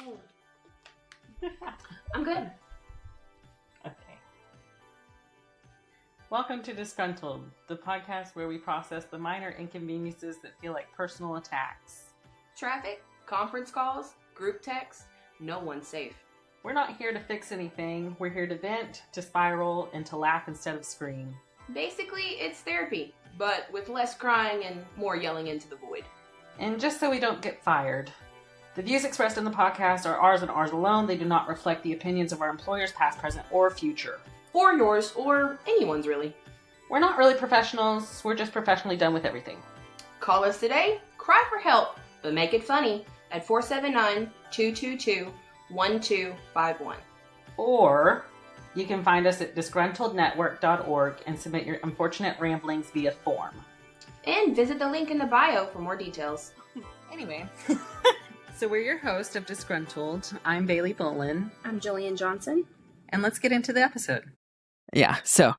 I'm good. Okay. Welcome to Disgruntled, the podcast where we process the minor inconveniences that feel like personal attacks. Traffic, conference calls, group texts, no one's safe. We're not here to fix anything. We're here to vent, to spiral, and to laugh instead of scream. Basically, it's therapy, but with less crying and more yelling into the void. And just so we don't get fired, the views expressed in the podcast are ours and ours alone. They do not reflect the opinions of our employers, past, present, or future. Or yours, or anyone's really. We're not really professionals. We're just professionally done with everything. Call us today, cry for help, but make it funny at 479-222-1251. Or you can find us at disgruntlednetwork.org and submit your unfortunate ramblings via form. And visit the link in the bio for more details. Anyway, so we're your host of Disgruntled. I'm Bailey Bolin. I'm Jillian Johnson. And let's get into the episode. Yeah, so,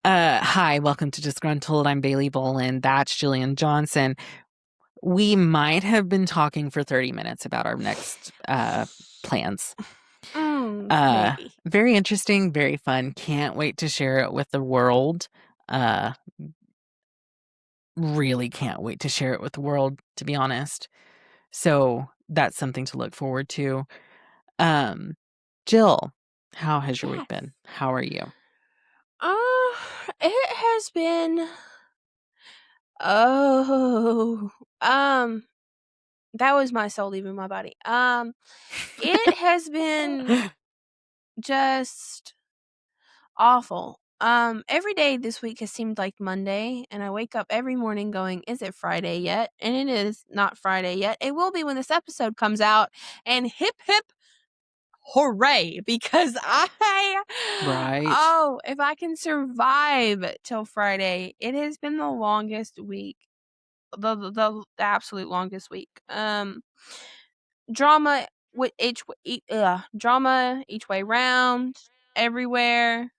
hi, welcome to Disgruntled. I'm Bailey Bolin. That's Jillian Johnson. We might have been talking for 30 minutes about our next plans. Maybe. Very interesting, very fun. Can't wait to share it with the world. Really can't wait to share it with the world, to be honest. So that's something to look forward to. Jill, how has your week been? How are you? It has been. That was my soul leaving my body. It has been just awful. Every day this week has seemed like Monday, and I wake up every morning going, is it Friday yet? And it is not Friday yet. It will be when this episode comes out, and hip hip hooray, because if I can survive till Friday. It has been the longest week, the absolute longest week. Drama drama each way round, everywhere.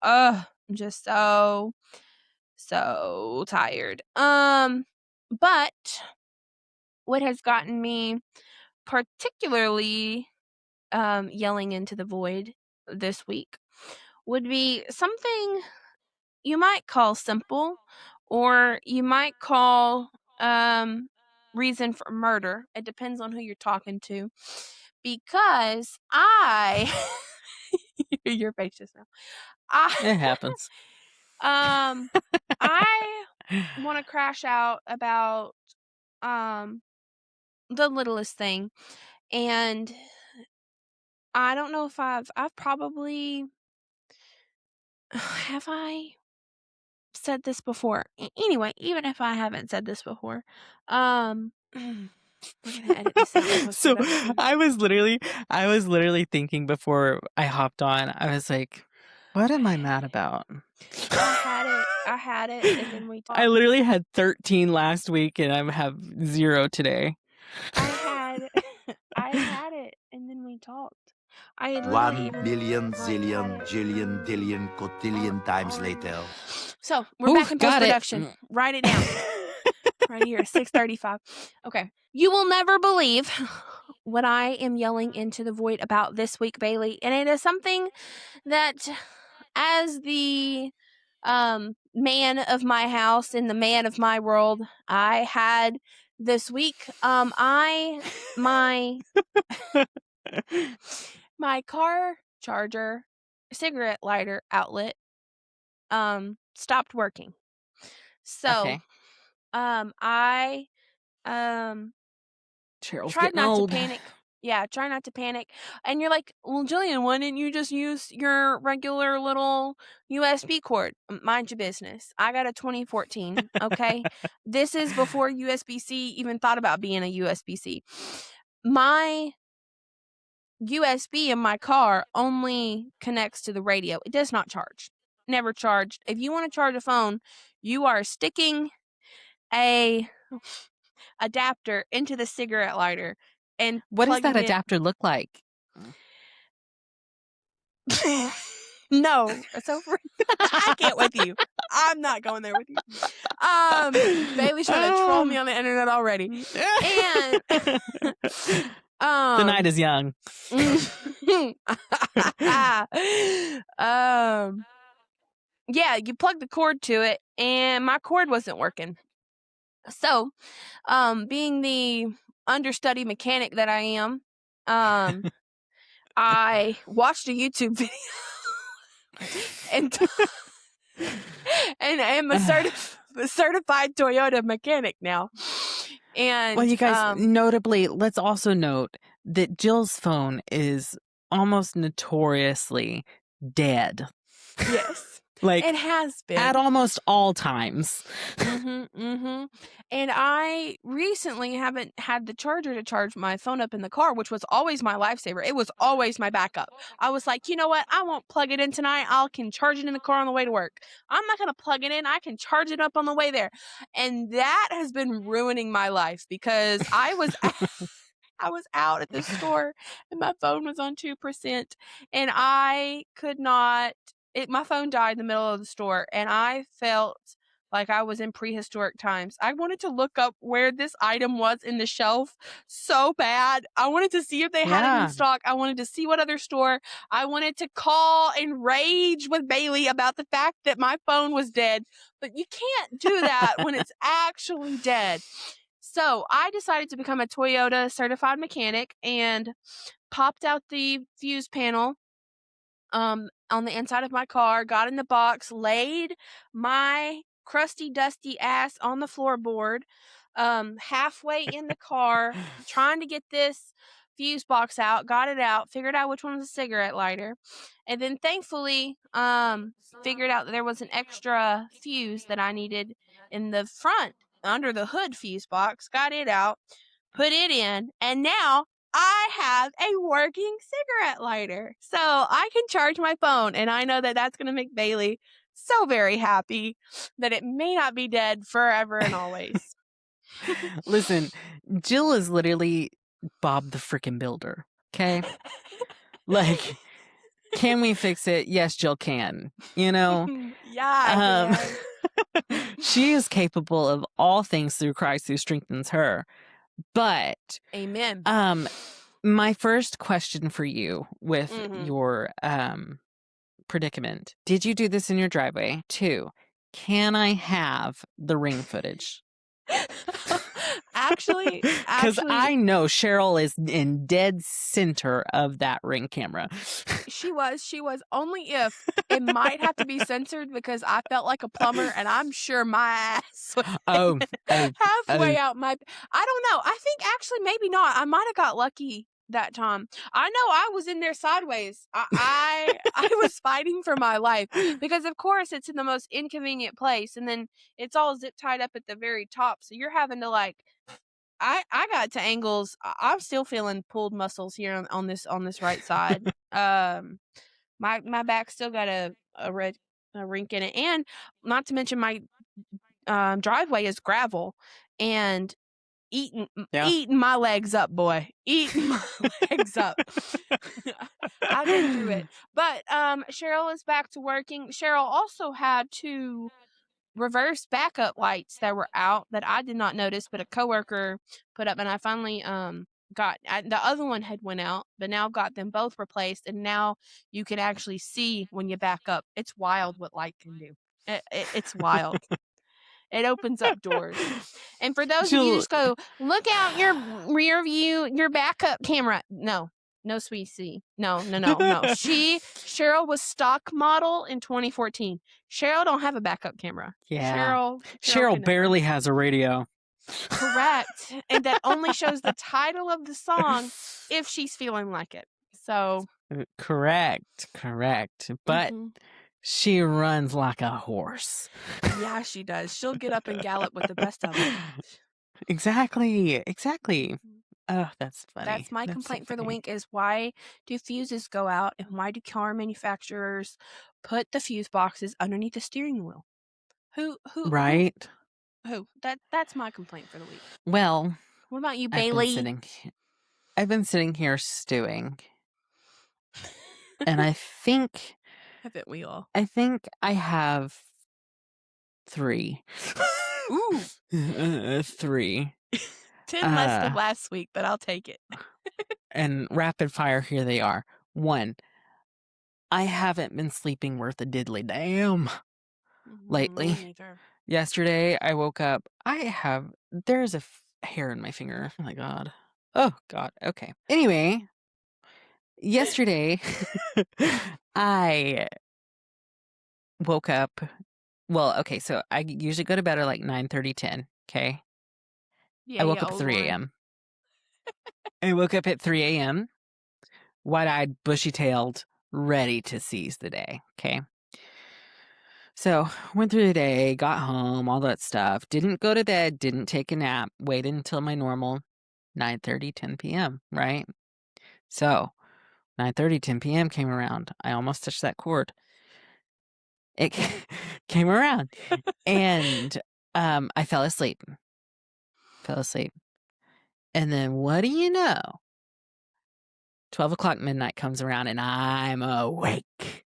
I'm just so tired. But what has gotten me particularly yelling into the void this week would be something you might call simple, or you might call reason for murder. It depends on who you're talking to, because your face just now. It happens. I want to crash out about the littlest thing, and I don't know if I've probably have I said this before. Anyway, even if I haven't said this before, we're gonna edit this out. So I was literally thinking before I hopped on. I was like, what am I mad about? I had it, and then we talked. I literally had 13 last week, and I have 0 today. I had it, and then we talked. 1 billion, zillion, jillion, dillion, cotillion times later. So we're back in post-production. Write it down. Right here, 6:35. Okay. You will never believe what I am yelling into the void about this week, Bailey. And it is something that, as the man of my house and the man of my world, I had this week. My car charger, cigarette lighter outlet, stopped working. So, Okay. I Cheryl's tried getting not old. to panic. Yeah, try not to panic. And you're like, well, Jillian, why didn't you just use your regular little USB cord? Mind your business. I got a 2014, okay? This is before USB-C even thought about being a USB-C. My USB in my car only connects to the radio. It does not charge. Never charged. If you want to charge a phone, you are sticking a adapter into the cigarette lighter and What does that adapter look like? No, it's over. I can't with you. I'm not going there with you. Bailey's trying to troll me on the internet already. And The night is young. Yeah, you plug the cord to it, and my cord wasn't working. So, being the understudy mechanic that I am, I watched a YouTube video and am a certified Toyota mechanic now. And Well, you guys, notably, let's also note that Jill's phone is almost notoriously dead. yes. Like, it has been at almost all times. And I recently haven't had the charger to charge my phone up in the car, which was always my lifesaver. It was always my backup. I was like, you know what? I won't plug it in tonight. I can charge it in the car on the way to work. I'm not going to plug it in. I can charge it up on the way there. And that has been ruining my life because I was out at the store and my phone was on 2% and I could not. My phone died in the middle of the store and I felt like I was in prehistoric times. I wanted to look up where this item was in the shelf so bad. I wanted to see if they had it in stock. I wanted to see what other store. I wanted to call and rage with Bailey about the fact that my phone was dead. But you can't do that when it's actually dead. So I decided to become a Toyota certified mechanic and popped out the fuse panel on the inside of my car, got in the box, laid my crusty, dusty ass on the floorboard, halfway in the car, trying to get this fuse box out, got it out, figured out which one was a cigarette lighter, and then thankfully figured out that there was an extra fuse that I needed in the front under the hood fuse box, got it out, put it in, and now I have a working cigarette lighter. So I can charge my phone, and I know that that's going to make Bailey so very happy that it may not be dead forever and always. Listen, Jill is literally Bob the frickin' Builder, okay? Like, can we fix it? Yes, Jill can, you know? Yeah, she is capable of all things through Christ who strengthens her. But amen. My first question for you with your predicament: did you do this in your driveway? 2, can I have the ring footage? Actually, because I know Cheryl is in dead center of that ring camera. She was only if it might have to be censored because I felt like a plumber and I'm sure my ass was halfway out my. I don't know. I think actually maybe not. I might have got lucky that time. I know I was in there sideways. I was fighting for my life because of course it's in the most inconvenient place and then it's all zip tied up at the very top. So you're having to like. I got to angles. I'm still feeling pulled muscles here on this right side. My back still got a rink in it, and not to mention my driveway is gravel and eating my legs up, boy. Eating my legs up. I've been through it. But Cheryl is back to working. Cheryl also had to reverse backup lights that were out that I did not notice, but a coworker put up, and I finally the other one had went out, but now got them both replaced, and now you can actually see when you back up. It's wild what light can do. It's wild. It opens up doors. And for those of you just go, look out your rear view, your backup camera. No, sweet C. No. Cheryl was stock model in 2014. Cheryl don't have a backup camera. Yeah. Cheryl barely has a radio. Correct. And that only shows the title of the song if she's feeling like it. So. Correct. But she runs like a horse. Yeah, she does. She'll get up and gallop with the best of them. Exactly. Oh, that's funny. That's my complaint for the week is why do fuses go out and why do car manufacturers put the fuse boxes underneath the steering wheel? Who? Right. Who? That's my complaint for the week. Well, what about you, Bailey? I've been sitting here stewing. And I think Haven't we all? I think I have 3. Ooh. 3. 10 less than last week, but I'll take it. And rapid fire, here they are. 1, I haven't been sleeping worth a diddly damn lately. Me neither. Yesterday, I woke up. There's a hair in my finger. Oh my God. Oh God. Okay. Anyway, yesterday, I woke up. Well, okay, so I usually go to bed at like 9:30, 10. Okay. Yeah, I woke you up at old 3 one. a.m. I woke up at 3 a.m., wide-eyed, bushy-tailed, ready to seize the day. Okay. So went through the day, got home, all that stuff. Didn't go to bed, didn't take a nap, waited until my normal 9:30, 10 p.m., right? So 9:30, 10 p.m. came around. I almost touched that cord. It came around. And I fell asleep. And then what do you know? 12 o'clock midnight comes around and I'm awake.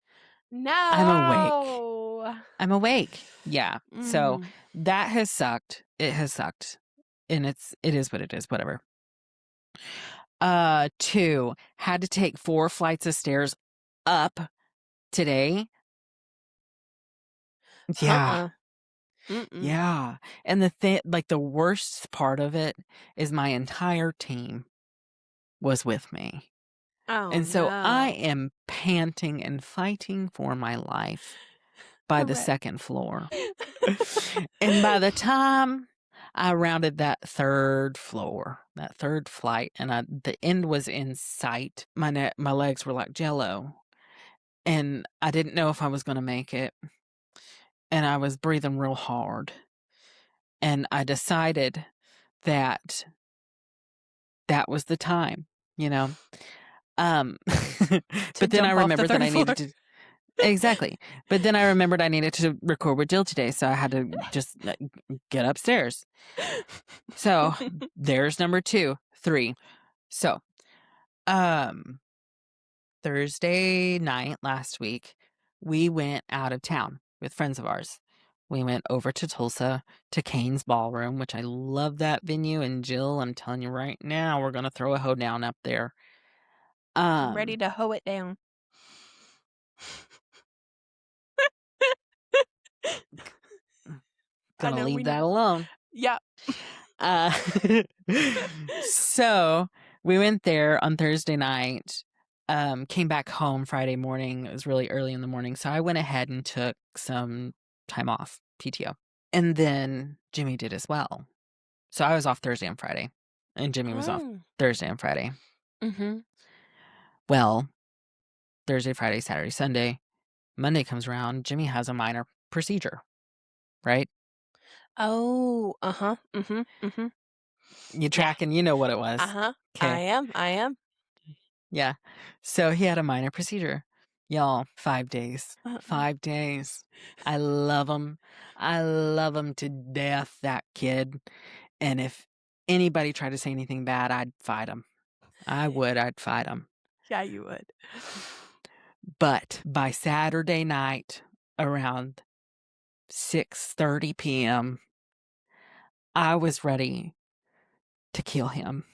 No. I'm awake. Yeah. So Mm. that has sucked. It has sucked. And it is what it is, whatever. 2, had to take 4 flights of stairs up today. Yeah. Mm-mm. Yeah. And the worst part of it is my entire team was with me. Oh, And so I no. am panting and fighting for my life by the Correct. second floor. And by the time I rounded that third floor, that third flight, and the end was in sight, my legs were like jello. And I didn't know if I was going to make it. And I was breathing real hard. And I decided that was the time, you know. But then I jump off the remembered that third I needed floor. to exactly. But then I remembered I needed to record with Jill today, so I had to just get upstairs. So there's number 2, 3. So, Thursday night last week, we went out of town with friends of ours. We went over to Tulsa to Kane's Ballroom, which I love that venue. And Jill, I'm telling you right now, we're gonna throw a hoedown up there. I'm ready to hoe it down. Gonna leave that alone. Yeah. So we went there on Thursday night, came back home Friday morning. It was really early in the morning. So I went ahead and took some time off, PTO. And then Jimmy did as well. So I was off Thursday and Friday, and Jimmy was off Thursday and Friday. Mm-hmm. Well, Thursday, Friday, Saturday, Sunday, Monday comes around, Jimmy has a minor procedure, right? Oh, uh-huh. Mm-hmm. Mm-hmm. You tracking, you know what it was. Uh-huh. Okay. I am. Yeah. So he had a minor procedure. Y'all, 5 days. Uh-uh. 5 days. I love him. I love him to death, that kid. And if anybody tried to say anything bad, I'd fight him. I'd fight him. Yeah, you would. But by Saturday night, around 6:30 p.m., I was ready to kill him.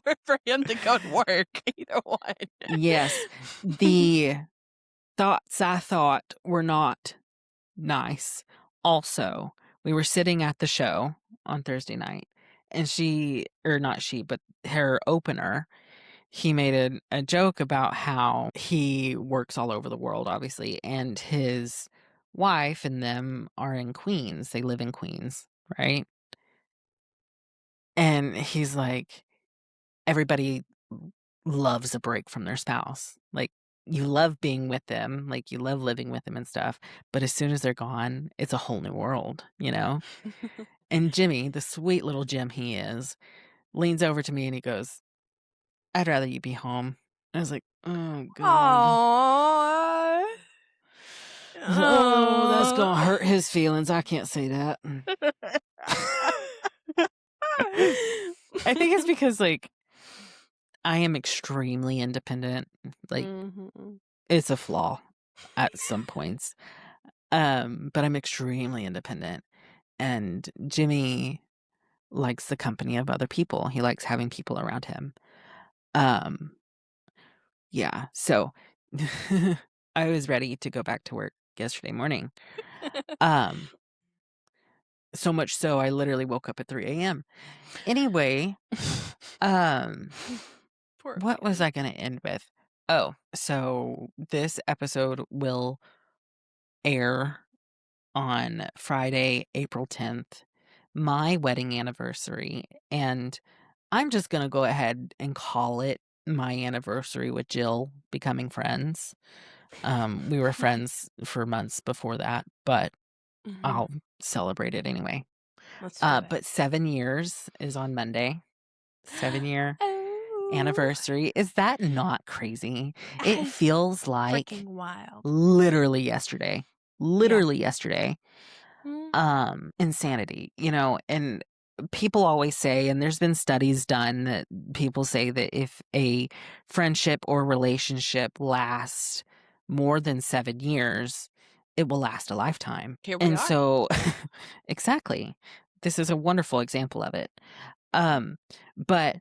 Or for him to go to work. Either one. Yes. The thoughts I thought were not nice. Also, we were sitting at the show on Thursday night, and her opener, he made a joke about how he works all over the world, obviously, and his wife and them are in Queens. They live in Queens, right? And he's like, everybody loves a break from their spouse. Like, you love being with them, like you love living with them and stuff, but as soon as they're gone, it's a whole new world, you know? And Jimmy, the sweet little Jim he is, leans over to me and he goes, I'd rather you be home. I was like, oh God. Aww. Oh, that's gonna hurt his feelings. I can't say that. I think it's because, like, I am extremely independent. Like, it's a flaw at some points. But I'm extremely independent. And Jimmy likes the company of other people. He likes having people around him. Yeah. So I was ready to go back to work yesterday morning. So much so I literally woke up at 3 a.m. Anyway, Poor what was baby. I going to end with? Oh, so this episode will air on Friday, April 10th, my wedding anniversary. And I'm just going to go ahead and call it my anniversary with Gill becoming friends. We were friends for months before that, but I'll celebrate it anyway. Let's do it. But 7 years is on Monday. 7-year anniversary. Is that not crazy? It That is feels like freaking wild. literally yesterday. Yesterday. Mm. Insanity, and people always say, and there's been studies done that people say that if a friendship or relationship lasts more than 7 years, it will last a lifetime. Here we And are. so exactly. This is a wonderful example of it. But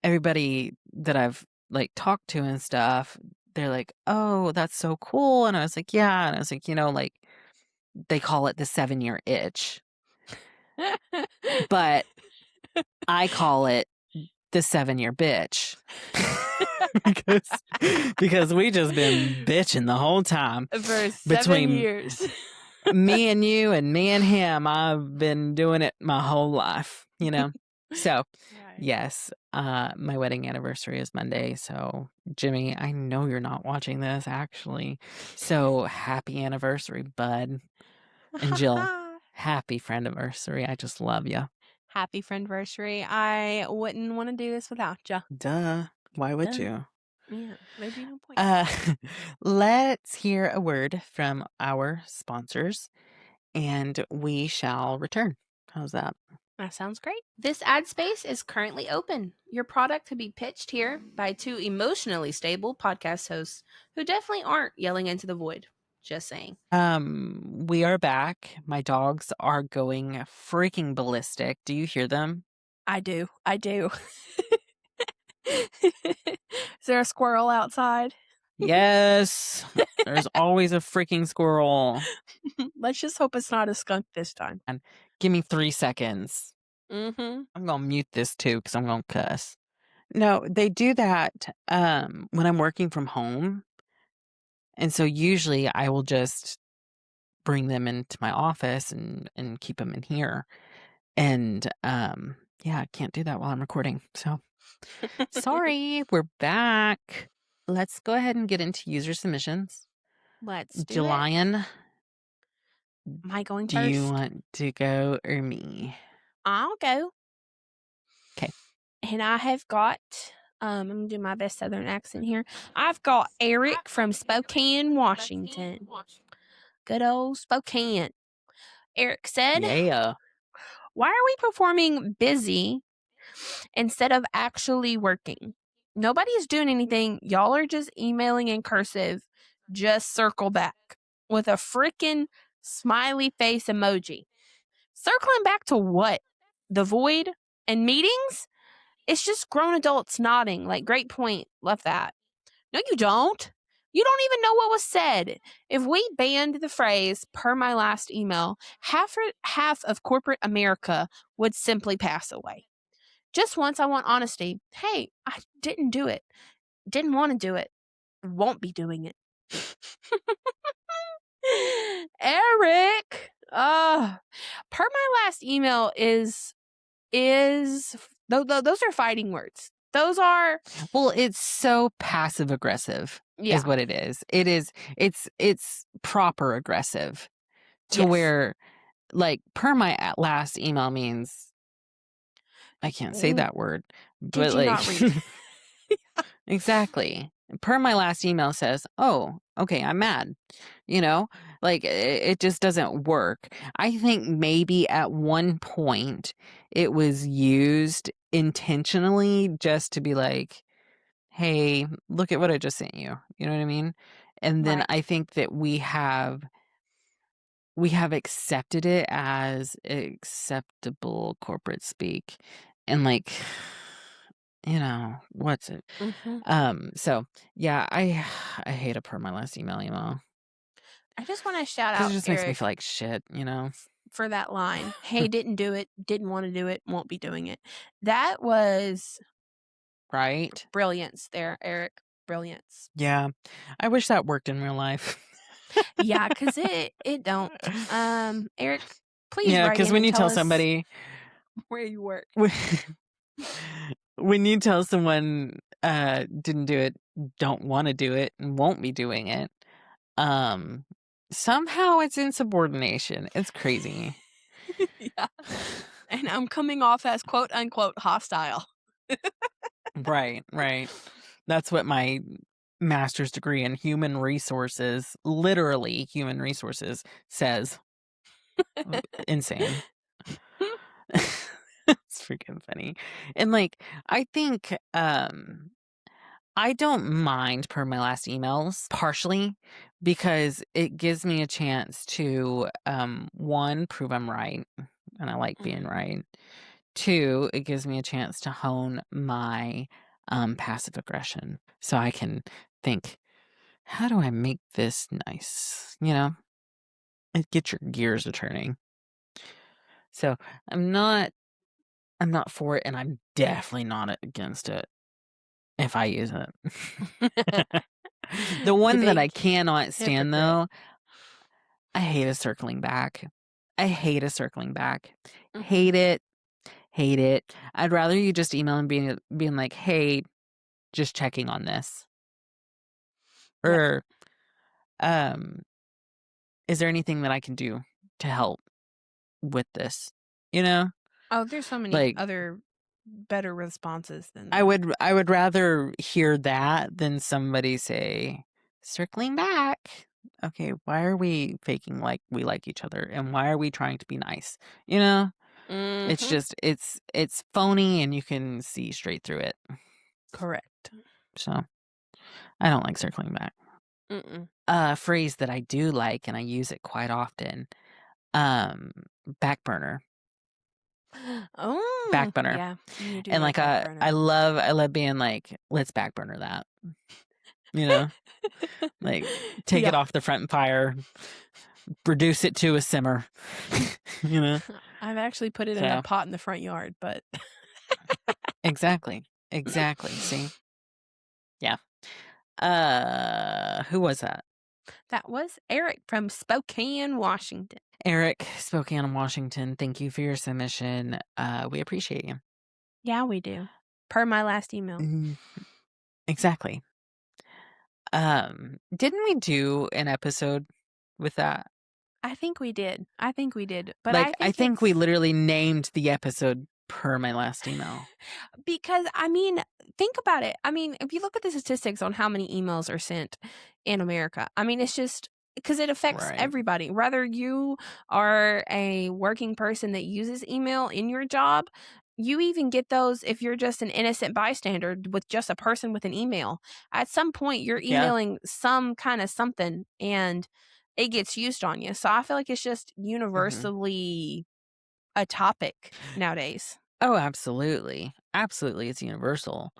everybody that I've like talked to and stuff, they're like, "Oh, that's so cool." And I was like, "Yeah." And I was like, like they call it the 7-year itch, but I call it the 7-year bitch. because we just been bitching the whole time. For 7 Between years. me and you and me and him, I've been doing it my whole life, So, Right. yes, my wedding anniversary is Monday. So, Jimmy, I know you're not watching this actually. So, happy anniversary, bud. And Jill, happy friendiversary. I just love you. Happy friendversary. I wouldn't want to do this without you. Duh. Why would Duh. you? Yeah, there'd be no point. Let's hear a word from our sponsors and we shall return. How's that? That sounds great. This ad space is currently open. Your product could be pitched here by 2 emotionally stable podcast hosts who definitely aren't yelling into the void. Just saying. We are back. My dogs are going freaking ballistic. Do you hear them? I do. Is there a squirrel outside? Yes. There's always a freaking squirrel. Let's just hope it's not a skunk this time. And give me 3 seconds. Mm-hmm. I'm going to mute this too because I'm going to cuss. No, they do that when I'm working from home. And so usually I will just bring them into my office and keep them in here. And yeah, I can't do that while I'm recording. So sorry, we're back. Let's go ahead and get into user submissions. Let's do it. Jillian, Am I going do first? you want to go or me? I'll go. Okay. And I have got, I'm going to do my best Southern accent here. I've got Eric from Spokane, Washington. Good old Spokane. Eric said, Yeah. why are we performing busy instead of actually working? Nobody's doing anything. Y'all are just emailing in cursive. Just circle back with a freaking smiley face emoji. Circling back to what? The void and meetings? It's just grown adults nodding. Like, great point. Love that. No, you don't. You don't even know what was said. If we banned the phrase per my last email, half of corporate America would simply pass away. Just once, I want honesty. Hey, I didn't do it. Didn't want to do it. Won't be doing it. Eric, per my last email is those are fighting words. Those are, well, it's so passive aggressive is what it is. It's proper aggressive to where like per my last email means I can't say that word, but you not read? Exactly. Per my last email says, "Oh, okay, I'm mad." Like it just doesn't work. I think maybe at one point it was used intentionally just to be like, "Hey, look at what I just sent you." You know what I mean? And then Right. I think that we have we have accepted it as acceptable corporate speak, and like, what's it? So yeah, I hate a per my last email I just want to shout because it out just makes me Eric feel like shit, for that line. Hey, didn't do it, didn't want to do it, won't be doing it. That was right? brilliance there, Eric. Brilliance. Yeah, I wish that worked in real life. Yeah, because it don't. Eric, please Yeah, write because in when and you tell tell us somebody, where you work. when you tell someone didn't do it, don't want to do it, and won't be doing it, somehow it's insubordination. It's crazy. Yeah. And I'm coming off as quote unquote hostile. Right. That's what my master's degree in human resources, literally human resources, says. Insane. It's freaking funny. And like, I think I don't mind per my last emails, partially because it gives me a chance to one, prove I'm right, and I like being right. Two, it gives me a chance to hone my passive aggression, so I can think, how do I make this nice? It gets your gears a turning. So I'm not for it, and I'm definitely not against it if I use it. The one that I big cannot stand, hypocrite. though, I hate a circling back. Hate it. Hate it. I'd rather you just email and being like, hey, just checking on this. Yep. Or is there anything that I can do to help with this? Oh, there's so many Like, other better responses than I that. would rather hear that than somebody say, circling back. Okay, why are we faking like we like each other, and why are we trying to be nice? It's just it's phony, and you can see straight through it. Correct. So I don't like circling back. A phrase that I do like, and I use it quite often, back burner. Oh, Back burner. yeah, you do And like like back burner. I love being like, let's back burner that. Like, take it off the front fire, reduce it to a simmer. I've actually put it in a pot in the front yard, but Exactly. See? Yeah. Who was that? that was Eric from Spokane, Washington. Eric, Spokane, Washington. Thank you for your submission. We appreciate you. Yeah, we do. Per my last email. Exactly. Didn't we do an episode with that? I think we did. But Like, I think we it's- literally named the episode per my last email. Because, I mean, think about it. I mean, if you look at the statistics on how many emails are sent in America, I mean, it's just because it affects Right. everybody. Whether you are a working person that uses email in your job, you even get those if you're just an innocent bystander with just a person with an email. At some point, you're emailing some kind of something and it gets used on you. So I feel like it's just universally a topic nowadays. Oh, absolutely. Absolutely. It's universal.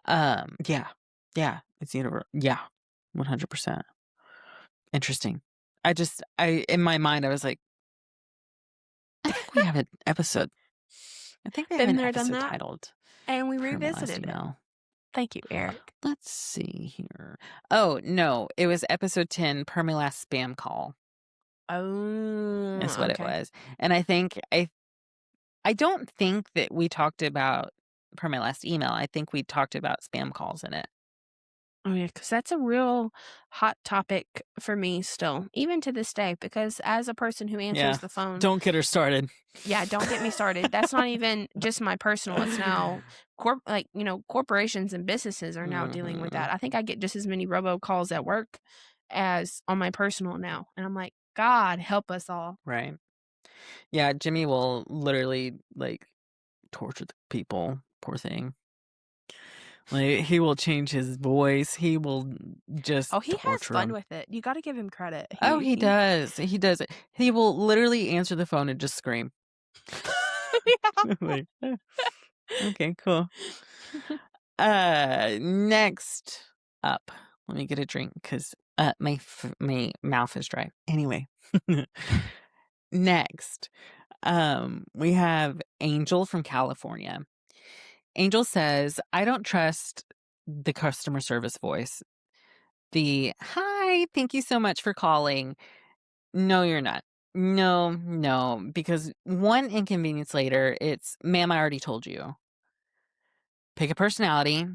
Yeah. It's universal. Yeah. 100%. Interesting. In my mind, I was like, I think we have an episode. I think we have Been an there, done episode that. titled And we Per My Last revisited it. Email. Thank you, Eric. Let's see here. Oh, no. It was episode 10, Per My Last Spam Call. Oh, That's what it was. And I think, I don't think that we talked about Per My Last Email. I think we talked about spam calls in it. Oh, yeah, because that's a real hot topic for me still, even to this day, because as a person who answers the phone. Don't get her started. Yeah, don't get me started. That's not even just my personal. It's now corporations and businesses are now dealing with that. I think I get just as many robocalls at work as on my personal now. And I'm like, God help us all. Right. Yeah, Jimmy will literally torture the people. Poor thing. Like, he will change his voice. He will just Oh, he has torture fun him. with it. You got to give him credit. He does. He does it. He will literally answer the phone and just scream. Like, okay, cool. Next up, let me get a drink because my mouth is dry. Anyway, next, we have Angel from California. Angel says, "I don't trust the customer service voice. The hi, thank you so much for calling. No, you're not. No, because one inconvenience later, it's, ma'am, I already told you. Pick a personality.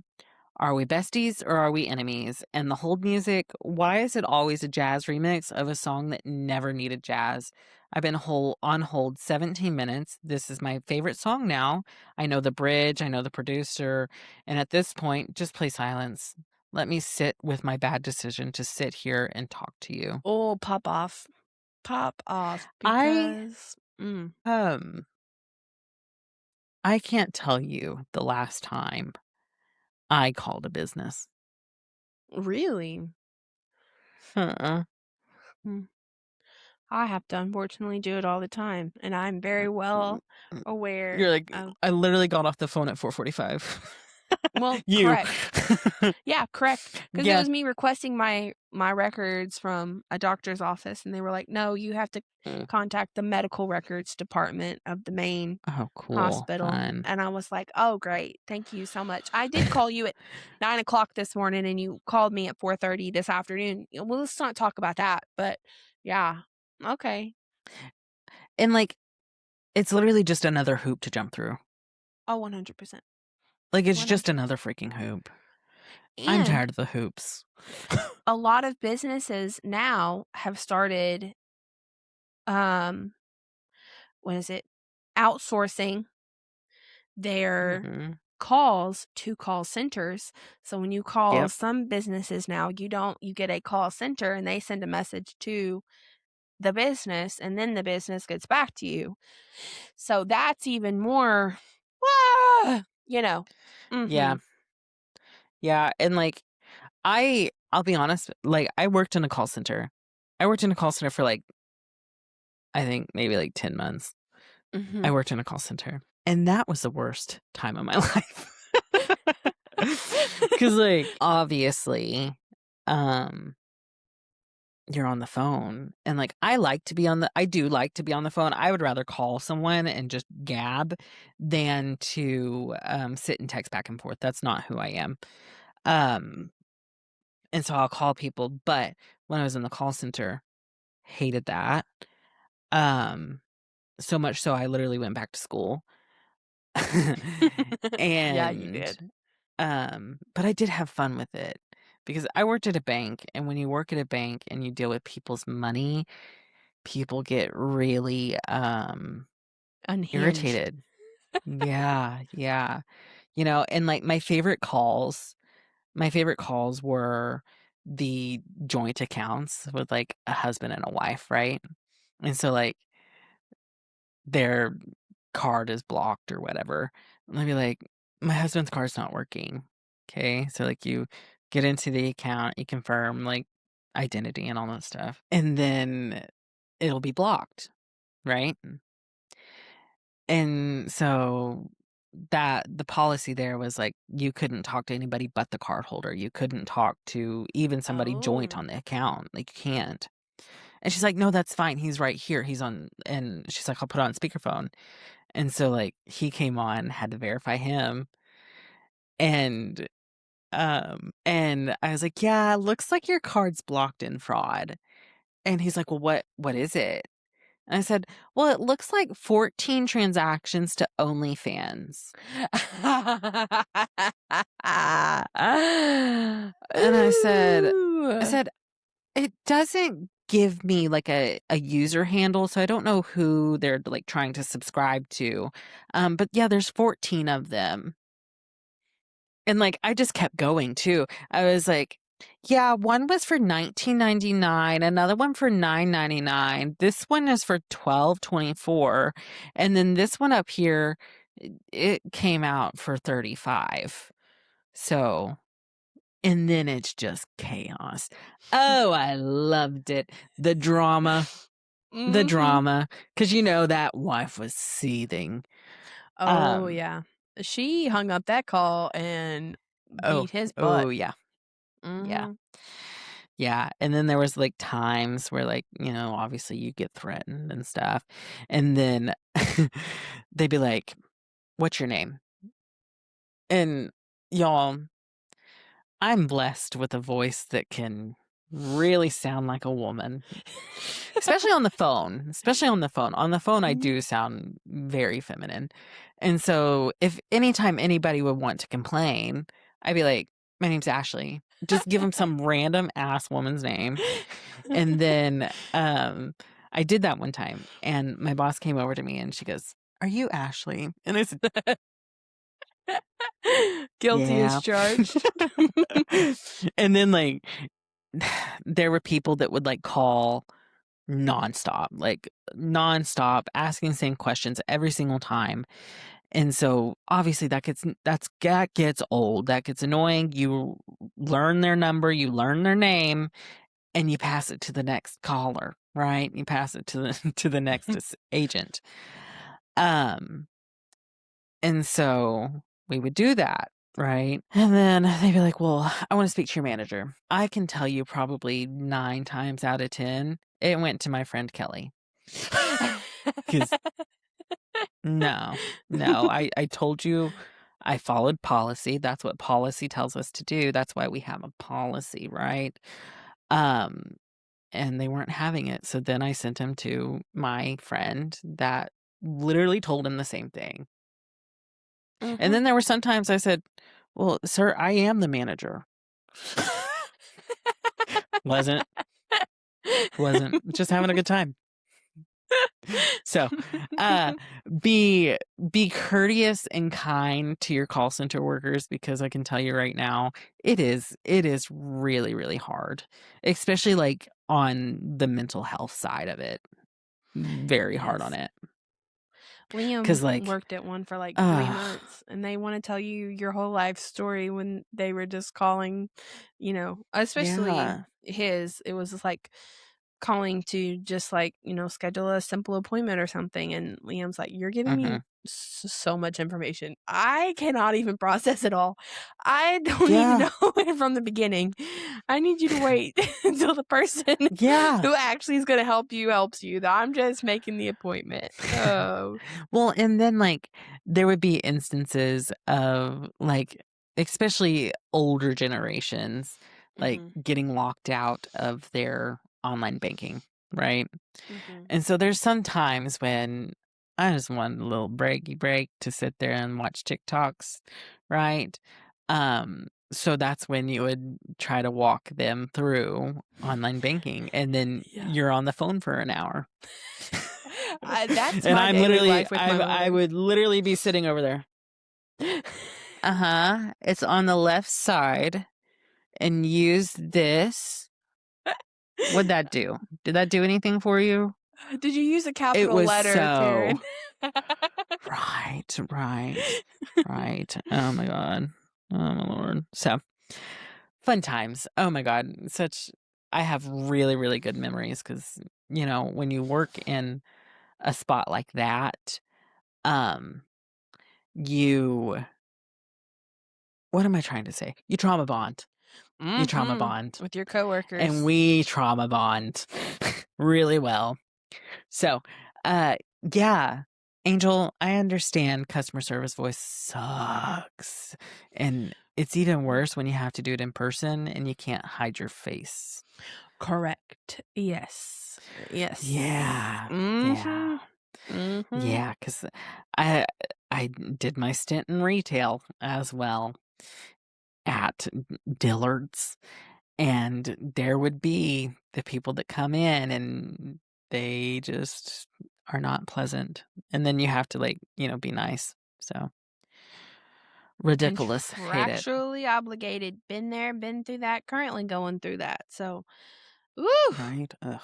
Are we besties or are we enemies? And the hold music, why is it always a jazz remix of a song that never needed jazz? I've been on hold 17 minutes. This is my favorite song now. I know the bridge, I know the producer, and at this point, just play silence. Let me sit with my bad decision to sit here and talk to you." Oh, pop off. Pop off. I Because. I can't tell you the last time I called a business. Really? Uh-uh. I have to unfortunately do it all the time. And I'm very well aware You're like, of. I literally got off the phone at 4:45. Well, You. correct. Yeah, correct. Because it Yeah. was me requesting my records from a doctor's office, and they were like, "No, you have to contact the medical records department of the main Oh, cool. hospital." Fun. And I was like, "Oh, great, thank you so much." I did call you at 9:00 this morning, and you called me at 4:30 this afternoon. Well, let's not talk about that. But yeah, okay. And like, it's literally just another hoop to jump through. Oh, 100%. Like, it's just another freaking hoop. I'm And tired of the hoops. a lot of businesses now have started what is it, outsourcing their calls to call centers. So when you call some businesses now, you get a call center and they send a message to the business and then the business gets back to you. So that's even more, you know. Yeah. Yeah. And like, I'll be honest, like, I worked in a call center. I worked in a call center for like, I think maybe like 10 months. I worked in a call center. And that was the worst time of my life. Because, like, obviously, you're on the phone. And, like, I do like to be on the phone. I would rather call someone and just gab than to sit and text back and forth. That's not who I am. And so I'll call people. But when I was in the call center, hated that. So much so I literally went back to school. And yeah, you did. but I did have fun with it because I worked at a bank, and when you work at a bank and you deal with people's money, people get really Unhinged. irritated. Yeah. You know, and like my favorite calls were the joint accounts with like a husband and a wife, right? And so like their card is blocked or whatever. And I'd be like, my husband's card's not working. Okay. So like you get into the account, you confirm like identity and all that stuff. And then it'll be blocked. Right. And so that the policy there was like you couldn't talk to anybody but the card holder. You couldn't talk to even somebody joint on the account. Like you can't. And she's like, no, that's fine. He's right here. He's on. And she's like, I'll put it on speakerphone. And so like he came on, had to verify him. And I was like, yeah, looks like your card's blocked in fraud. And he's like, well, what is it? And I said, well, it looks like 14 transactions to OnlyFans. And I said, it doesn't give me like a user handle, so I don't know who they're like trying to subscribe to. But yeah, there's 14 of them. And like I just kept going too. I was like, yeah, one was for $19.99, another one for $9.99. This one is for $12.24, and then this one up here, it came out for $35. So, and then it's just chaos. Oh, I loved it. The drama, because that wife was seething. Oh, yeah. She hung up that call and beat his butt. Oh, yeah. Yeah. Mhm. Yeah. And then there was like times where obviously you get threatened and stuff. And then they'd be like, "What's your name?" And y'all, I'm blessed with a voice that can really sound like a woman, especially on the phone. On the phone, I do sound very feminine. And so if anytime anybody would want to complain, I'd be like, "My name's Ashley." Just give them some random ass woman's name. And then I did that one time, and my boss came over to me and she goes, "Are you Ashley?" And I said, Guilty "Yeah." as charged. And then there were people that would call nonstop, asking the same questions every single time. And so obviously that gets old. That gets annoying. You learn their number, you learn their name, and you pass it to the next caller, right? You pass it to the next agent. And so we would do that, right? And then they'd be like, "Well, I want to speak to your manager." I can tell you probably 9 times out of 10, it went to my friend Kelly. Because no, I told you I followed policy. That's what policy tells us to do. That's why we have a policy, right? And they weren't having it. So then I sent him to my friend that literally told him the same thing. And then there were some times I said, "Well, sir, I am the manager." Wasn't. Just having a good time. So, be courteous and kind to your call center workers, because I can tell you right now, it is really, really hard, especially on the mental health side of it. Very hard on Yes. it. Liam 'Cause, worked at one for 3 months, and they want to tell you your whole life story when they were just calling, especially Yeah. his. It was just calling to just schedule a simple appointment or something. And Liam's like, "You're giving me so much information. I cannot even process it all. I don't need to Yeah. know it from the beginning. I need you to wait until the person Yeah. who actually is going to help you helps you. I'm just making the appointment." Oh. Well, and then there would be instances of especially older generations getting locked out of their online banking, right? And so there's some times when I just want a little break to sit there and watch TikToks, right? So that's when you would try to walk them through online banking, and then you're on the phone for an hour. That's And my I'm daily literally, life with my mother. I would literally be sitting over there. It's on the left side, and use this. What'd that do? Did that do anything for you? Did you use a It capital was letter, Karen? Right. Oh my God. Oh my Lord. So fun times. Oh my God. I have really, really good memories because, when you work in a spot like that, you, what am I trying to say? You trauma bond. You trauma bond. With your coworkers. And we trauma bond really well. So, yeah, Angel, I understand customer service voice sucks. And it's even worse when you have to do it in person and you can't hide your face. Correct. Yes. Yeah. Mhm. Yeah, because I did my stint in retail as well at Dillard's. And there would be the people that come in and they just are not pleasant. And then you have to be nice. So ridiculous. Hate it. Contractually obligated. Been there, been through that, currently going through that. So, woo. Right? Ugh.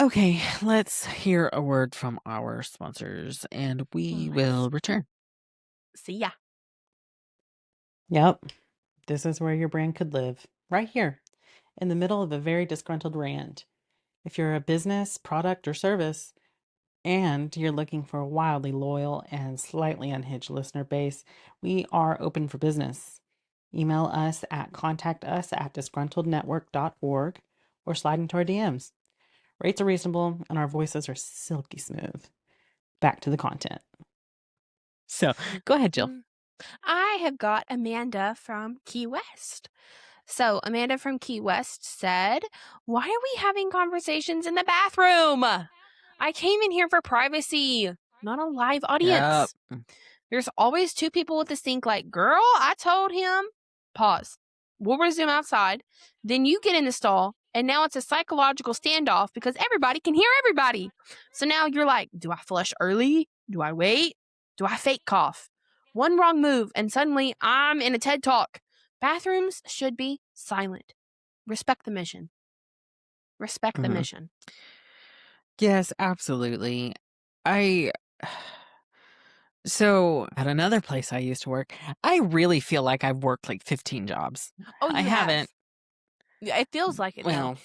Okay, let's hear a word from our sponsors and we will return. See ya. Yep. This is where your brand could live. Right here, in the middle of a very disgruntled rant. If you're a business, product, or service, and you're looking for a wildly loyal and slightly unhinged listener base, we are open for business. Email us at contactus@disgruntlednetwork.org or slide into our DMs. Rates are reasonable and our voices are silky smooth. Back to the content. So go ahead, Jill. I have got Amanda from Key West. So Amanda from Key West said, "Why are we having conversations in the bathroom? I came in here for privacy, not a live audience. Yep. There's always two people with the sink like, girl, I told him." Pause. We'll resume outside. Then you get in the stall, and now it's a psychological standoff because everybody can hear everybody. So now you're like, do I flush early? Do I wait? Do I fake cough? One wrong move, and suddenly I'm in a TED Talk. Bathrooms should be silent. Respect the mission. Respect the mission. Yes, absolutely. So at another place I used to work, I really feel like I've worked like 15 jobs. Oh, I you haven't. Yeah, it feels like it. Well,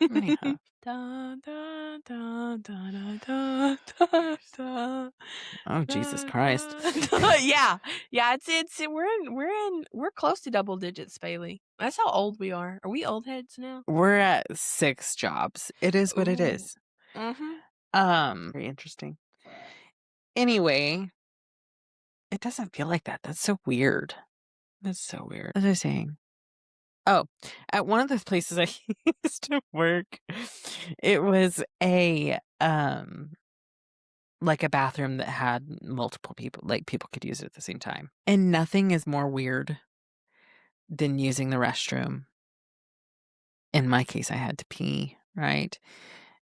anyhow. Oh, Jesus Christ. Yeah. We're close to double digits, Bailey. That's how old we are. Are we old heads now? We're at 6 jobs. It is what it is. Very interesting. Anyway, it doesn't feel like that. That's so weird. That's so weird. What was I saying? Oh, at one of the places I used to work, it was like a bathroom that had multiple people, like people could use it at the same time. And nothing is more weird than using the restroom. In my case, I had to pee, right?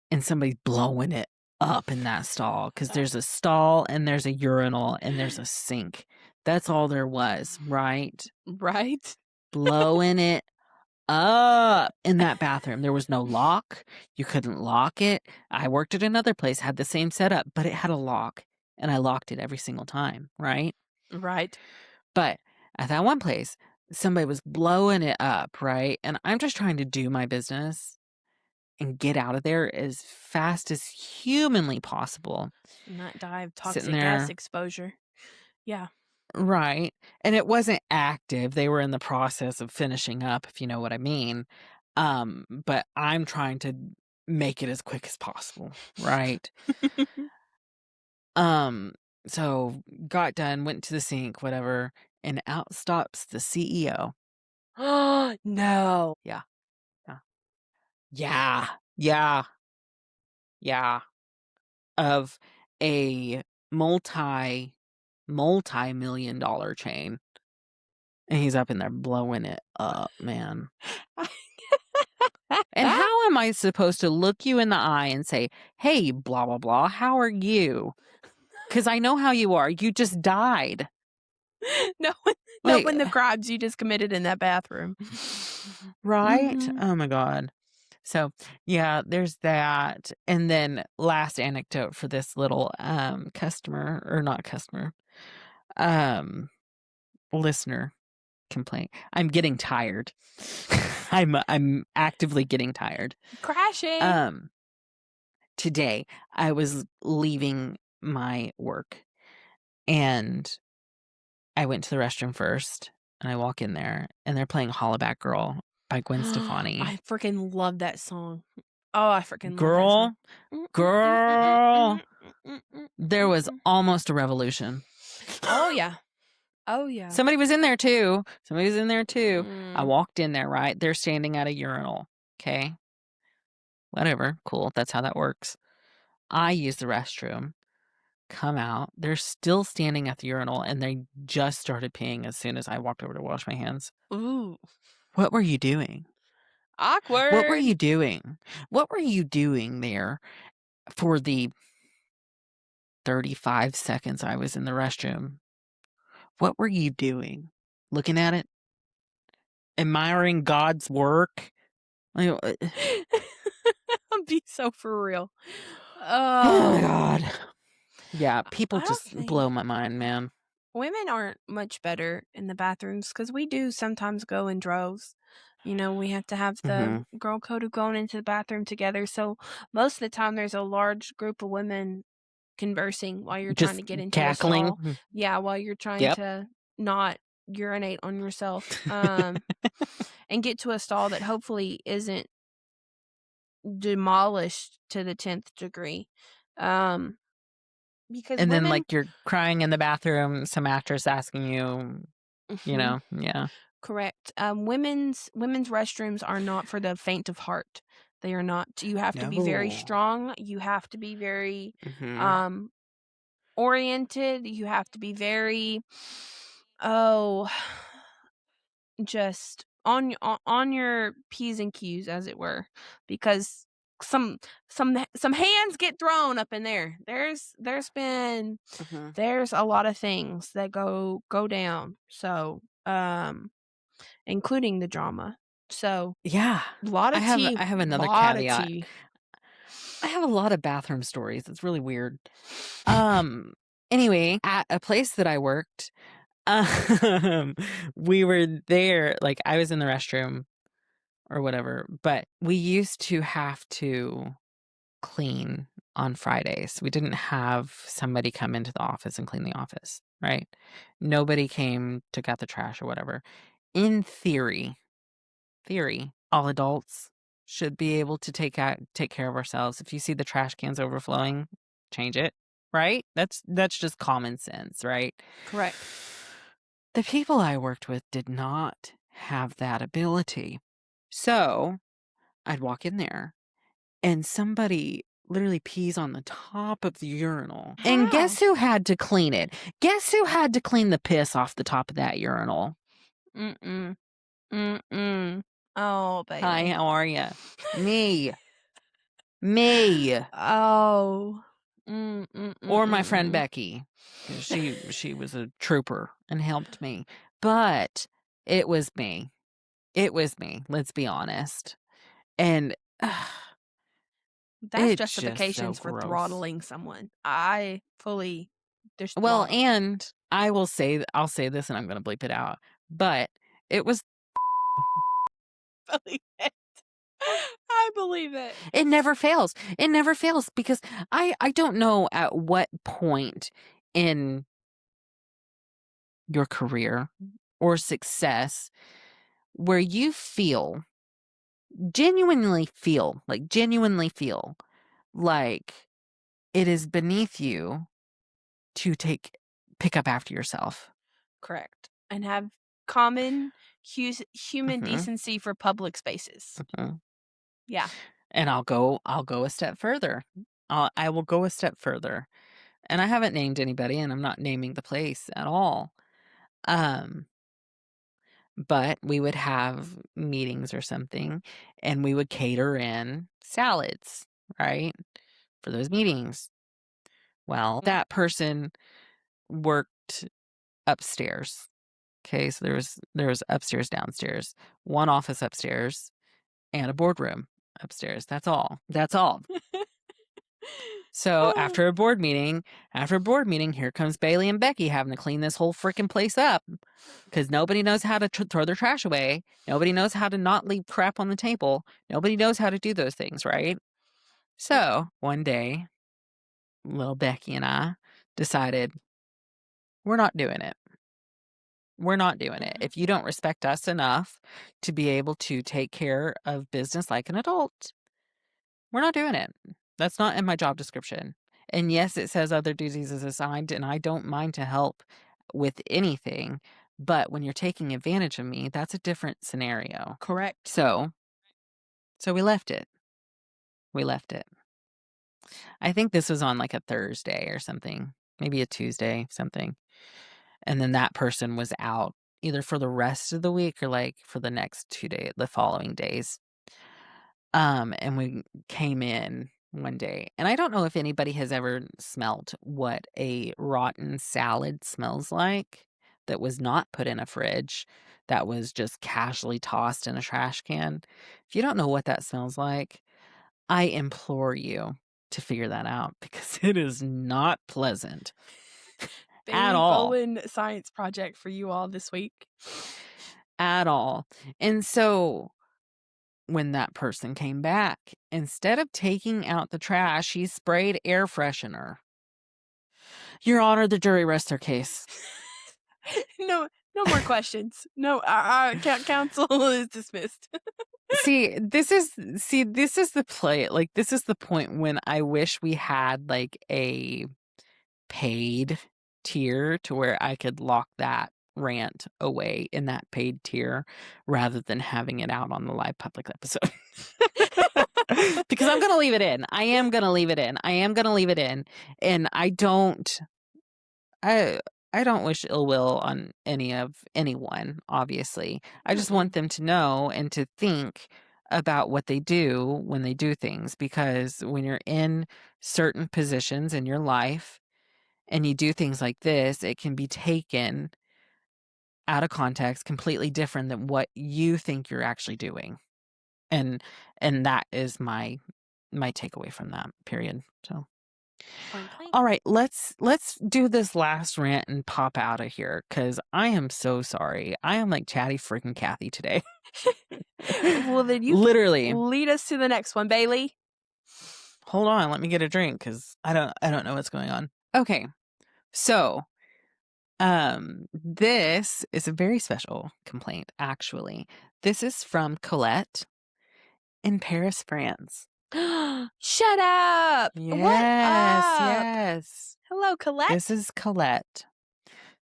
And somebody's blowing it up in that stall because there's a stall and there's a urinal and there's a sink. That's all there was, right? Right? Blowing it up in that bathroom. There was no lock. You couldn't lock it. I worked at another place, had the same setup, but it had a lock and I locked it every single time, right? Right. But at that one place, somebody was blowing it up, right? And I'm just trying to do my business and get out of there as fast as humanly possible. Not die of toxic Sitting gas there. exposure. Yeah. Right. And it wasn't active. They were in the process of finishing up, if you know what I mean. But I'm trying to make it as quick as possible, right? So got done, went to the sink, whatever, and out stops the CEO. Oh, no. Yeah. Of a multi-million-dollar chain. And he's up in there blowing it up, man. And how am I supposed to look you in the eye and say, hey, blah, blah, blah, how are you? Because I know how you are. You just died. No one the crimes you just committed in that bathroom. Right? Mhm. Oh, my God. So, yeah, there's that. And then last anecdote for this little listener complaint. I'm getting tired. I'm actively getting tired. Crashing. Today I was leaving my work and I went to the restroom first and I walk in there and they're playing Hollaback Girl by Gwen Stefani. I freaking love that song. Oh, I freaking Girl, love that song. girl. There was almost a revolution. Oh yeah. Oh yeah. Somebody was in there too. Mm. I walked in there, right? They're standing at a urinal. Okay. Whatever. Cool. That's how that works. I use the restroom. Come out. They're still standing at the urinal and they just started peeing as soon as I walked over to wash my hands. Ooh. What were you doing? Awkward. What were you doing? What were you doing there for the 35 seconds I was in the restroom? What were you doing? Looking at it? Admiring God's work? I'll be so for real. Oh my God. Yeah, people I don't just think- blow my mind, man. women aren't much better in the bathrooms because we do sometimes go in droves. You know, we have to have the girl code of going into the bathroom together. So most of the time, there's a large group of women conversing while you're trying Just to get into cackling. a stall. Yeah, while you're trying Yep. to not urinate on yourself, and get to a stall that hopefully isn't demolished to the 10th degree. Because And then women, like you're crying in the bathroom, some actress asking you, you Mhm. know, yeah. Correct. Women's restrooms are not for the faint of heart. They are not. You have to be very No. strong. You have to be very Mhm. oriented. You have to be very just on your P's and Q's, as it were, because some hands get thrown up in there. There's been Mhm. there's a lot of things that go down. So including the drama. So Yeah. a lot I of have tea. I have another lot of caveat. tea. I have a lot of bathroom stories. It's really weird. Anyway, at a place that I worked, we were there, like I was in the restroom or whatever, but we used to have to clean on Fridays. We didn't have somebody come into the office and clean the office, right? Nobody came, took out the trash or whatever. In theory, all adults should be able to take care of ourselves. If you see the trash cans overflowing, change it, right? That's just common sense, right? Correct. The people I worked with did not have that ability. So I'd walk in there and somebody literally pees on the top of the urinal. And guess who had to clean it? Guess who had to clean the piss off the top of that urinal? Oh, Hi, Bailey. how are you? Me. Oh. Or my friend Becky. She was a trooper and helped me. But it was me. Let's be honest. And That's it's just so justifications for gross. throttling someone. I fully. There's Well, throttle. and I'll say this and I'm going to bleep it out. But it was Believe it. I believe it. It never fails. It never fails because I don't know at what point in your career or success where you genuinely feel like it is beneath you to pick up after yourself. Correct. And have common human Mhm. decency for public spaces. Mhm. Yeah. And I'll go a step further. I will go a step further. And I haven't named anybody and I'm not naming the place at all. But we would have meetings or something and we would cater in salads, right? For those meetings. Well, that person worked upstairs. Okay, so there was upstairs, downstairs, one office upstairs, and a boardroom upstairs. That's all. So after a board meeting, here comes Bailey and Becky having to clean this whole freaking place up because nobody knows how to throw their trash away. Nobody knows how to not leave crap on the table. Nobody knows how to do those things, right? So one day, little Becky and I decided we're not doing it. We're not doing it. If you don't respect us enough to be able to take care of business like an adult, we're not doing it. That's not in my job description. And yes, it says other duties is assigned, and I don't mind to help with anything. But when you're taking advantage of me, that's a different scenario. Correct. So we left it. I think this was on like a Thursday or something, maybe a Tuesday, something. And then that person was out either for the rest of the week or like for the next 2 days, the following days. And we came in one day, and I don't know if anybody has ever smelt what a rotten salad smells like that was not put in a fridge, that was just casually tossed in a trash can. If you don't know what that smells like, I implore you to figure that out because it is not pleasant at At all. ongoing science project for you all this week. At all. And so when that person came back, instead of taking out the trash, he sprayed air freshener. Your Honor, the jury rests their case. No more questions. No, our counsel is dismissed. This is the play. Like, this is the point when I wish we had like a paid tier to where I could lock that rant away in that paid tier rather than having it out on the live public episode. Because I'm gonna leave it in. I am gonna leave it in. And I don't wish ill will on anyone, obviously. I just want them to know and to think about what they do when they do things, because when you're in certain positions in your life and you do things like this, it can be taken out of context completely different than what you think you're actually doing. And that is my takeaway from that period. So all right, let's do this last rant and pop out of here, because I am so sorry. I am like chatty freaking Kathy today. Well, then you literally lead us to the next one, Bailey. Hold on, let me get a drink because I don't know what's going on. Okay, so this is a very special complaint. Actually, this is from Colette in Paris, France. Shut up! Yes, What up? yes. Hello, Colette. This is Colette.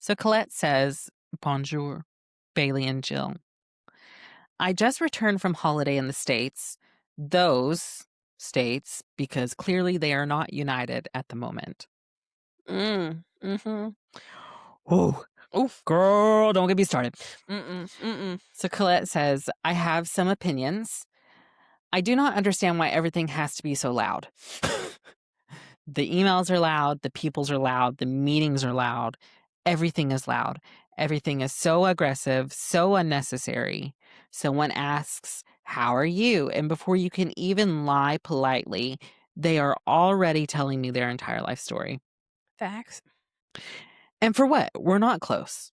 So Colette says, "Bonjour, Bailey and Jill. I just returned from holiday in the States. Those states, because clearly they are not united at the moment." Mm-hmm. Oh, Oof. girl, don't get me started. Mm-mm. So Colette says, "I have some opinions. I do not understand why everything has to be so loud. The emails are loud, the peoples are loud, the meetings are loud. Everything is loud. Everything is so aggressive, so unnecessary. Someone asks, 'How are you?' And before you can even lie politely, they are already telling me their entire life story. Facts. And for what? We're not close.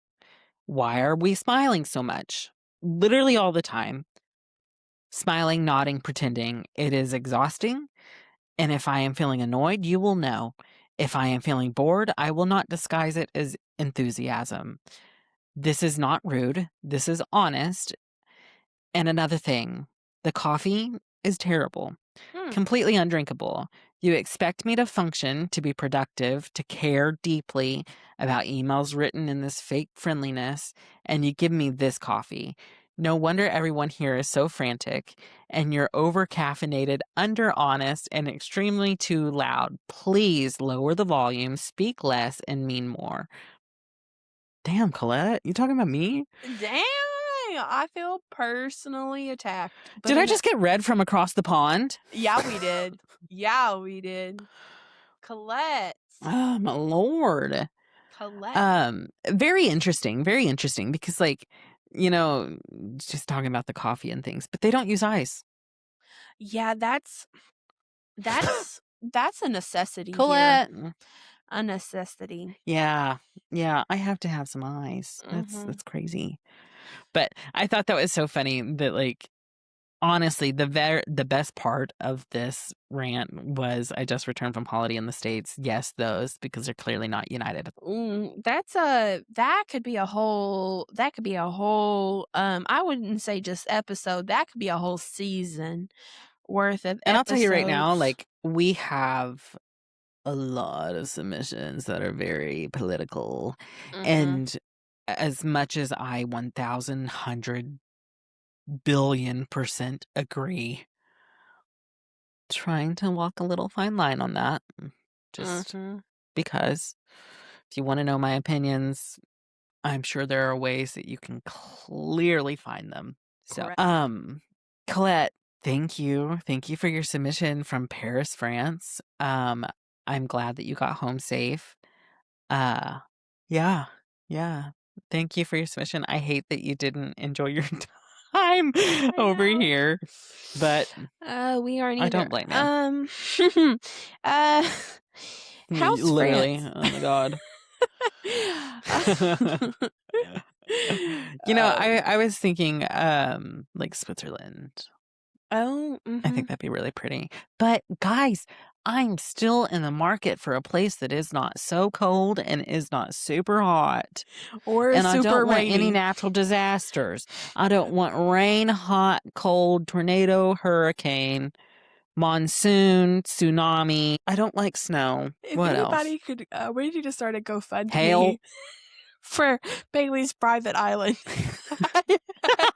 Why are we smiling so much? Literally all the time. Smiling, nodding, pretending. It is exhausting. And if I am feeling annoyed, you will know. If I am feeling bored, I will not disguise it as enthusiasm. This is not rude. This is honest. And another thing, the coffee is terrible. Completely undrinkable. You expect me to function, to be productive, to care deeply about emails written in this fake friendliness, and you give me this coffee. No wonder everyone here is so frantic, and you're over-caffeinated, under-honest, and extremely too loud. Please lower the volume, speak less, and mean more." Damn, Colette, you talking about me? Dang, I feel personally attacked. Did I just get read from across the pond? Yeah, we did. Colette. Oh, my Lord. Colette. Very interesting, because, like, just talking about the coffee and things, but they don't use ice. Yeah, that's a necessity Colette. here. A necessity. Yeah, I have to have some ice. That's crazy. But I thought that was so funny that, like, honestly, the best part of this rant was, I just returned from holiday in the States. Yes, those, because they're clearly not united. That could be a whole I wouldn't say just episode. That could be a whole season worth of And I'll tell you right now, episodes. like, we have a lot of submissions that are very political. And as much as I 1,100 billion% agree, trying to walk a little fine line on that, just because if you want to know my opinions, I'm sure there are ways that you can clearly find them. So, Correct. Colette, thank you for your submission from Paris, France. I'm glad that you got home safe. Yeah. Thank you for your submission. I hate that you didn't enjoy your time over here, but we aren't either. I don't blame you. House Literally. France. Oh my God. You know, I was thinking like Switzerland. Oh, I think that'd be really pretty. But guys, I'm still in the market for a place that is not so cold and is not super hot. or And I super don't want rainy. any natural disasters. I don't want rain, hot, cold, tornado, hurricane, monsoon, tsunami. I don't like snow. If What anybody else? could, we need to start a GoFundMe Hail. for Bailey's private island.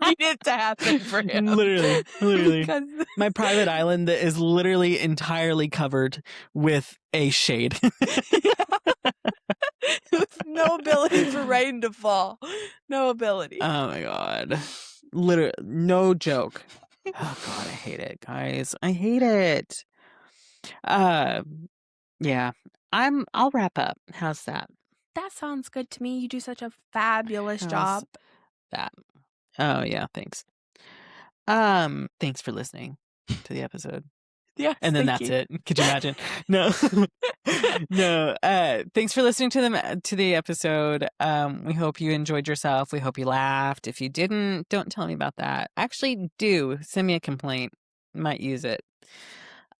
I need it to happen for him. Literally. Because My private island that is literally entirely covered with a shade. with no ability for rain to fall. No ability. Oh my God. Literally, no joke. Oh God, I hate it, guys. I hate it. Yeah. I'll wrap up. How's that? That sounds good to me. You do such a fabulous How's job. that? Oh yeah, thanks. Thanks for listening to the episode. Yes, And then that's it. Could you imagine? No. No. Thanks for listening to the episode. We hope you enjoyed yourself. We hope you laughed. If you didn't, don't tell me about that. Actually, do send me a complaint. Might use it.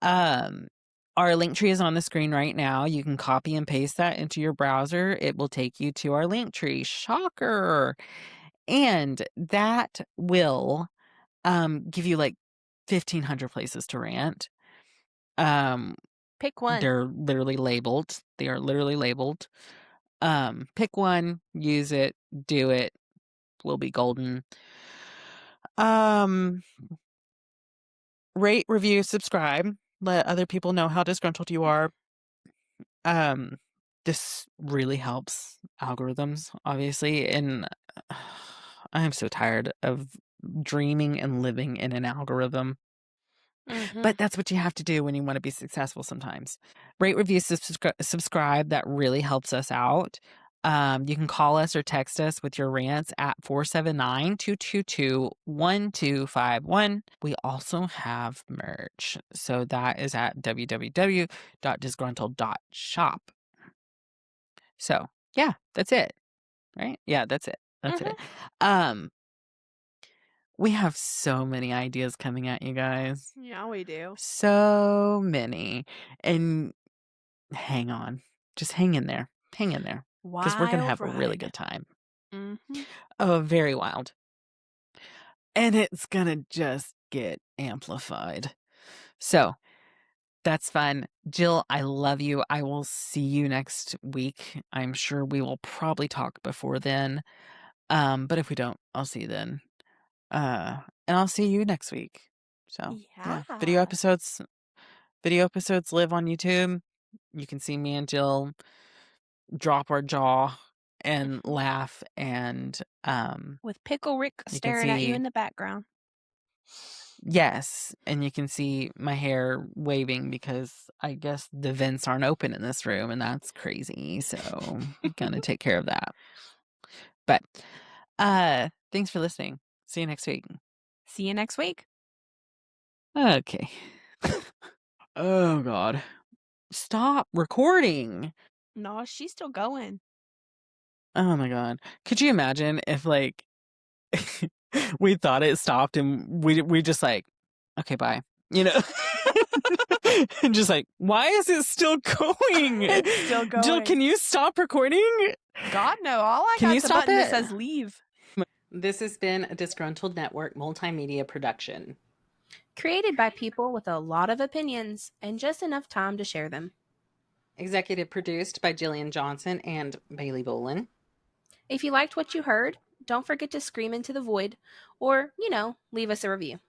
Our link tree is on the screen right now. You can copy and paste that into your browser. It will take you to our link tree. Shocker. And that will give you like 1,500 places to rant. Pick one. They're literally labeled. They are literally labeled. Pick one, use it, do it. Will be golden. Rate, review, subscribe. Let other people know how disgruntled you are. This really helps algorithms, obviously, and I am so tired of dreaming and living in an algorithm. But that's what you have to do when you want to be successful sometimes. Rate, review, subscribe. That really helps us out. You can call us or text us with your rants at 479-222-1251. We also have merch. So that is at www.disgruntled.shop. So yeah, that's it. Right? Yeah, that's it. That's it. We have so many ideas coming at you guys. Yeah, we do. So many. And hang on. Just hang in there. Hang in there. Because we're going to have a really good time. Oh, very wild. And it's going to just get amplified. So that's fun. Jill, I love you. I will see you next week. I'm sure we will probably talk before then. But if we don't, I'll see you then. And I'll see you next week. So yeah. Video episodes live on YouTube. You can see me and Jill drop our jaw and laugh, and with Pickle Rick staring at you in the background. Yes, and you can see my hair waving because I guess the vents aren't open in this room, and that's crazy. So I'm gonna take care of that. But thanks for listening. See you next week. See you next week. Okay. Oh God. Stop recording. No, she's still going. Oh my God. Could you imagine if like we thought it stopped and we just like, okay, bye. You know? And just like, why is it still going? It's still going. Jill, can you stop recording? God, no. All I got is a button that says leave. This has been a Disgruntled Network multimedia production. Created by people with a lot of opinions and just enough time to share them. Executive produced by Jillian Johnson and Bailey Bolin. If you liked what you heard, don't forget to scream into the void or, leave us a review.